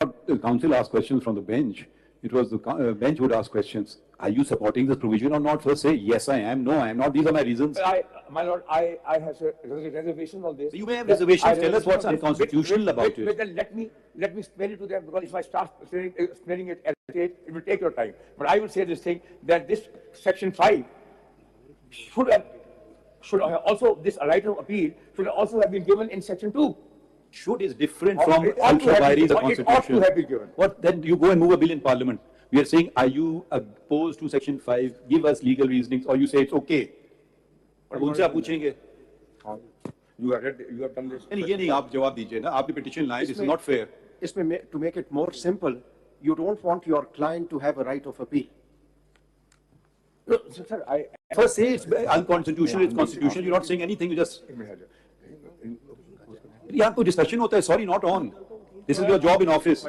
The council asked questions from the bench. It was the bench would ask questions. Are you supporting this provision or not? First say, yes, I am. No, I am not. These are my reasons. My lord, I have a reservation on this. You may have reservations. Tell us what's unconstitutional about it. Then let me explain it to them, because if I start explaining it as it will take your time. But I will say this thing, that this section 5 should have also, this right of appeal should also have been given in section 2. Should is different from ultra vires of constitution. It ought to have been given. What then? You go and move a bill in parliament. We are saying, are you opposed to section 5? Give us legal reasonings, or you say it's okay. उनसे आप पूछेंगे. You have done this. ये नहीं, आप जवाब दीजिए ना. आपकी petition line. This is not fair. To make it more simple, you don't want your client to have a right of appeal. No, sir, I first say it's unconstitutional. It's constitutional. You're not saying anything. You just. यहाँ कोई discussion होता है. Sorry, not on. This is your job in office.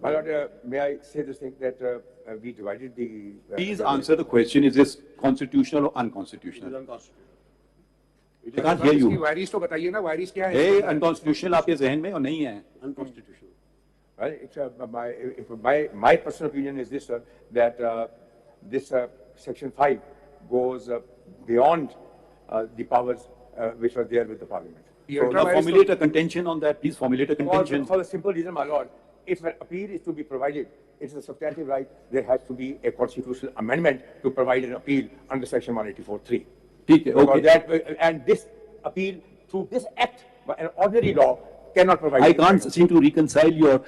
My lord, may I say this thing that we divided the. Please answer the question: is this constitutional or unconstitutional? It is unconstitutional. I can't hear you. Varies तो बताइए ना, varies क्या है? Hey, unconstitutional आपके ज़हन में और नहीं है? Unconstitutional. Well, it's my personal opinion is this, sir, that this section 5 goes beyond the powers which were there with the parliament. So now formulate a contention on that. Please formulate a contention. For the simple reason, my lord, if an appeal is to be provided, it's a substantive right. There has to be a constitutional amendment to provide an appeal under section 184(3). Okay. And this appeal through this act, an ordinary law, cannot provide. I can't seem to reconcile your,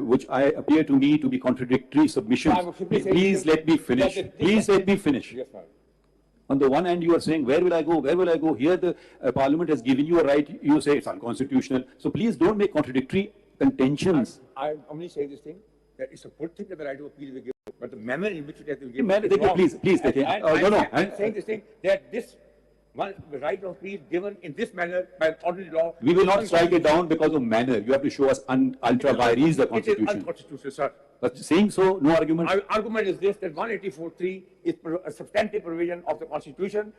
which I appear to me to be contradictory submissions. Please let me finish. Please let me finish. Yes, ma'am. On the one hand, you are saying, where will I go? Where will I go? Here, the parliament has given you a right. You say it's unconstitutional. So please don't make contradictory contentions. I'm only saying this thing, that it's a good thing that the right to appeal will be given, but the manner in which it has been given. Please, I'm saying this thing, that this the right of appeal given in this manner by an ordinary law. We will not strike it down because of manner. You have to show us ultra vires the constitution. It is unconstitutional, sir. But saying so, no argument. Our argument is this, that 184(3) is a substantive provision of the constitution.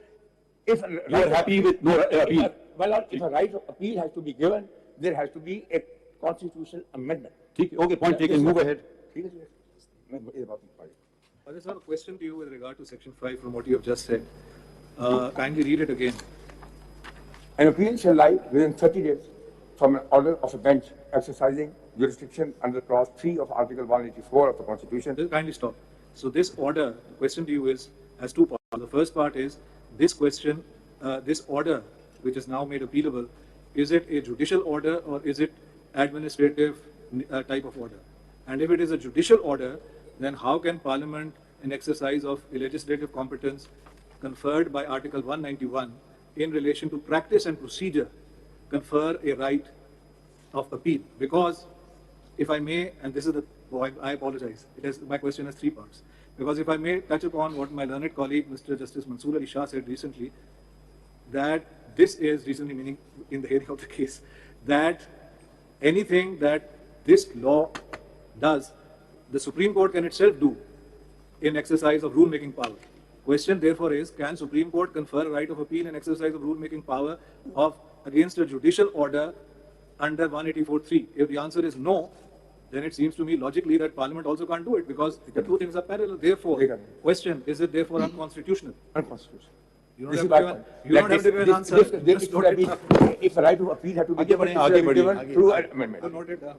If you are happy with no appeal. Well, if a right of appeal has to be given, there has to be a constitutional amendment. Okay, point taken. Move ahead. I just have a question to you with regard to section 5 from what you have just said. Kindly read it again. An appeal shall lie within 30 days from an order of a bench exercising jurisdiction under clause 3 of Article 184 of the Constitution. Just kindly stop. So this order, the question to you has two parts. The first part is this question, this order, which is now made appealable, is it a judicial order or is it administrative type of order? And if it is a judicial order, then how can Parliament, in exercise of a legislative competence conferred by Article 191 in relation to practice and procedure, confer a right of appeal? Because if I may, and this is the point, I apologize, my question has three parts. Because if I may touch upon what my learned colleague, Mr. Justice Mansoor Ali Shah, said recently, that this is recently, meaning in the hearing of the case, that anything that this law does, the Supreme Court can itself do in exercise of rule-making power. Question therefore is, can Supreme Court confer a right of appeal in exercise of rule-making power against a judicial order under 184(3)? If the answer is no, then it seems to me logically that Parliament also can't do it, because the two things are parallel. Therefore, question, is it therefore unconstitutional? Unconstitutional. You don't have to give an answer. If a right to appeal had to be given through an amendment.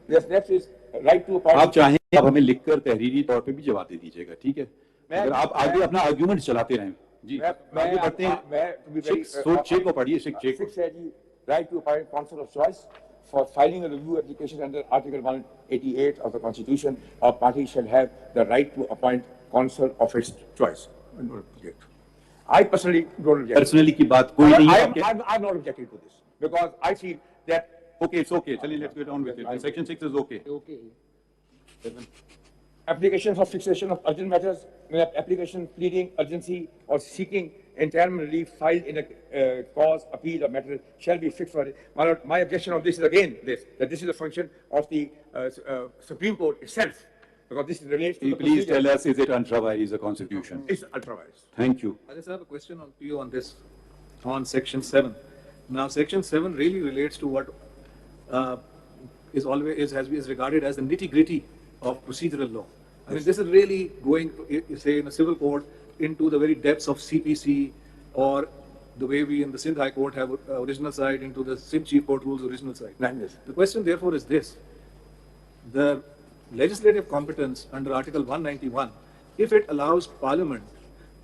Yes, next is right to appoint. आप चाहें आप हमें लिखकर तहरीरी तौर पे भी जवाब दे दीजिएगा, ठीक है? अगर आप आगे अपना आर्गुमेंट चलाते रहें, जी आगे बढ़ते हैं। चेक को पढ़िए, check. Right to appoint counsel of choice for filing a review application under Article 188 of the Constitution. A party shall have the right to appoint counsel of its choice. I personally don't object. Personally की बात कोई नहीं है। I'm not objecting to this because I feel that okay, it's okay. Chaliye, let's get on with it. Section 6 is okay. Okay. Application for fixation of urgent matters, application pleading urgency or seeking interim relief filed in a cause, appeal or matter shall be fixed for it. My objection on this is again that this is a function of the Supreme Court itself. Because this relates to please tell us, is it ultra vires the Constitution? It's ultra vires. Thank you. I just have a question to you on this, on section 7. Now, section 7 really relates to what is regarded as the nitty-gritty of procedural law. I mean, this is really going, say, in a civil court, into the very depths of CPC, or the way we in the Sindh High Court have original side into the Sindh Chief Court Rules original side. The question, therefore, is this: the legislative competence under Article 191, if it allows Parliament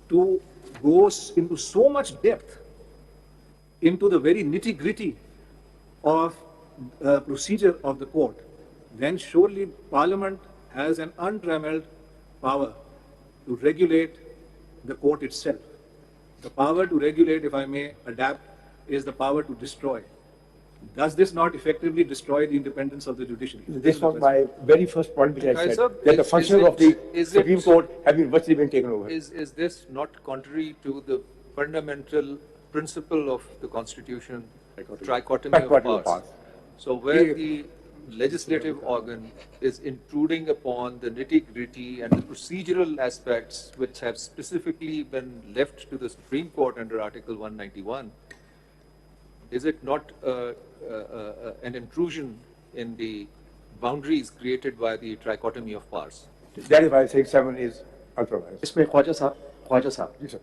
to go into so much depth into the very nitty-gritty of procedure of the court, then surely Parliament has an untrammeled power to regulate the court itself. The power to regulate, if I may adapt, is the power to destroy. Does this not effectively destroy the independence of the judiciary? This was my very first point which I said, that the functions of the Supreme Court have been virtually been taken over. Is this not contrary to the fundamental principle of the Constitution, trichotomy of powers? So where the legislative organ is intruding upon the nitty-gritty and the procedural aspects which have specifically been left to the Supreme Court under Article 191, is it not an intrusion in the boundaries created by the trichotomy of powers? That is why I say 7 is ultra-wise. Isme Khwaja Sahab, Yes, sir.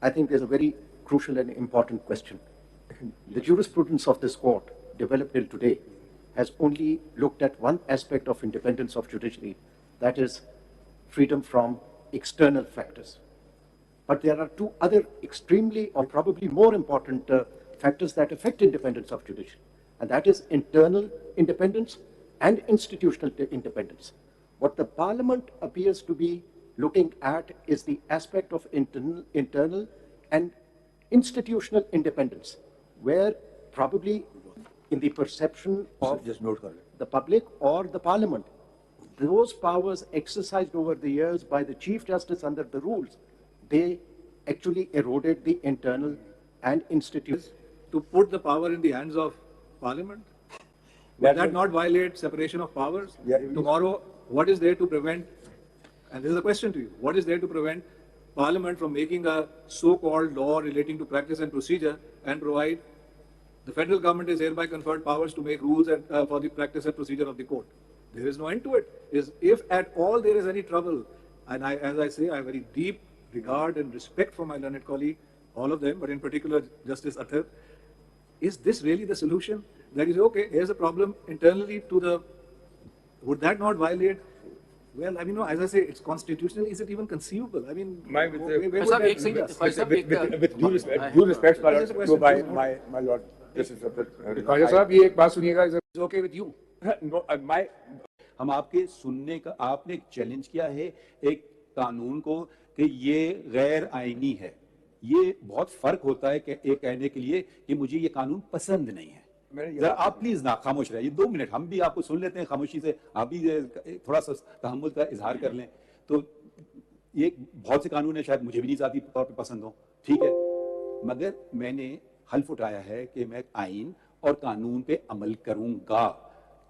I think there's a very crucial and important question. The jurisprudence of this court, developed till today, has only looked at one aspect of independence of judiciary, that is freedom from external factors. But there are two other extremely or probably more important factors that affect independence of judiciary, and that is internal independence and institutional independence. What the Parliament appears to be looking at is the aspect of internal and institutional independence, where probably in the perception of the public or the Parliament, those powers exercised over the years by the Chief Justice under the rules, they actually eroded the internal and institutional. To put the power in the hands of Parliament? Would that not violate separation of powers? Yeah, Tomorrow, what is there to prevent, and this is a question to you, what is there to prevent Parliament from making a so-called law relating to practice and procedure and provide the federal government is hereby conferred powers to make rules and, for the practice and procedure of the court? There is no end to it. If at all there is any trouble, and as I say, I have very deep regard and respect for my learned colleague, all of them, but in particular Justice Athar, is this really the solution? That is, okay, here's a problem internally to the, would that not violate? Well, I mean, no, as I say, it's constitutional. Is it even conceivable? I mean, with due respect to my lord, this is Khwaja साहब ये एक बात सुनिएगा, is it okay with you? no, my हम आपके सुनने का, आपने चैलेंज किया है एक कानून को कि ये गैर आईनी है। ये बहुत फर्क होता है कि एक कहने के लिए कि मुझे ये कानून पसंद नहीं है। जरा आप प्लीज ना खामोश रहिए, 2 मिनट हम भी आपको सुन लेते हैं खामोशी से, आप भी थोड़ा सा तहम्मुल का इजहार कर लें। तो ये बहुत से कानून है, शायद मुझे भी नहीं ज़ाती तौर पे पसंद हो, ठीक है, मगर मैंने हल्फ उठाया है कि मैं आइन और कानून पे अमल करूंगा,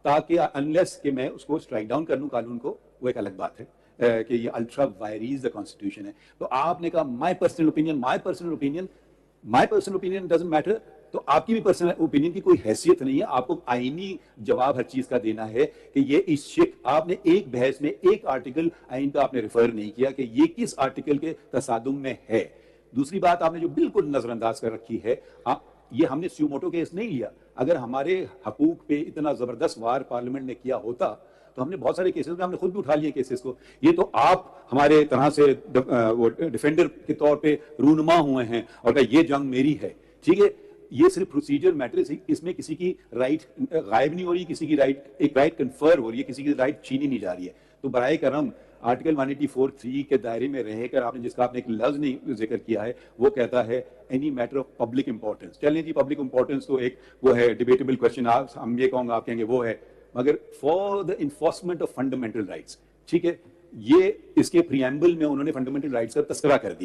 ताकि अनलेस कि मैं उसको स्ट्राइक डाउन कर लूं कानून को, वो एक अलग बात है कि ये अल्ट्रा वायरीज द कॉन्स्टिट्यूशन है। तो आपने कहा my personal opinion doesn't matter, तो आपकी भी पर्सनल ओपिनियन की कोई हैसियत नहीं है। आपको आईनी जवाब हर चीज का देना है कि ये इस शिक, आपने एक बहस में एक आर्टिकल आइन का आपने रेफर नहीं किया कि ये किस आर्टिकल के तसादुम में है। दूसरी बात आपने जो बिल्कुल नजरअंदाज कर रखी है, ये हमने स्यूमोटो केस नहीं लिया। अगर हमारे हकूक पे इतना जबरदस्त वार पार्लियामेंट ने किया होता तो हमने बहुत सारे केसेस में हमने खुद भी उठा लिए केसेस को। ये तो आप हमारे तरह से वो डिफेंडर के तौर पे रूनुमा हुए हैं और कहा ये जंग मेरी है, ठीक है। ये सिर्फ प्रोसीजर मैटर, इसमें किसी की राइट गायब नहीं हो रही, किसी की राइट, एक राइट कन्फर हो रही है, किसी की राइट छीनी नहीं जा रही है। तो बराए करम आर्टिकल 184(3) के दायरे में रहकर आपने, जिसका आपने एक लफ्ज नहीं जिक्र किया है, वो कहता है any matter of public importance. चलें जी, पब्लिक इंपॉर्टेंस तो एक वो है डिबेटेबल क्वेश्चन, हम ये कहूँगा, आप कहेंगे वो है, मगर for the enforcement of fundamental rights, ठीक है, ये इसके प्रियम्बल में उन्होंने फंडामेंटल राइट्स का तस्करा कर दिया।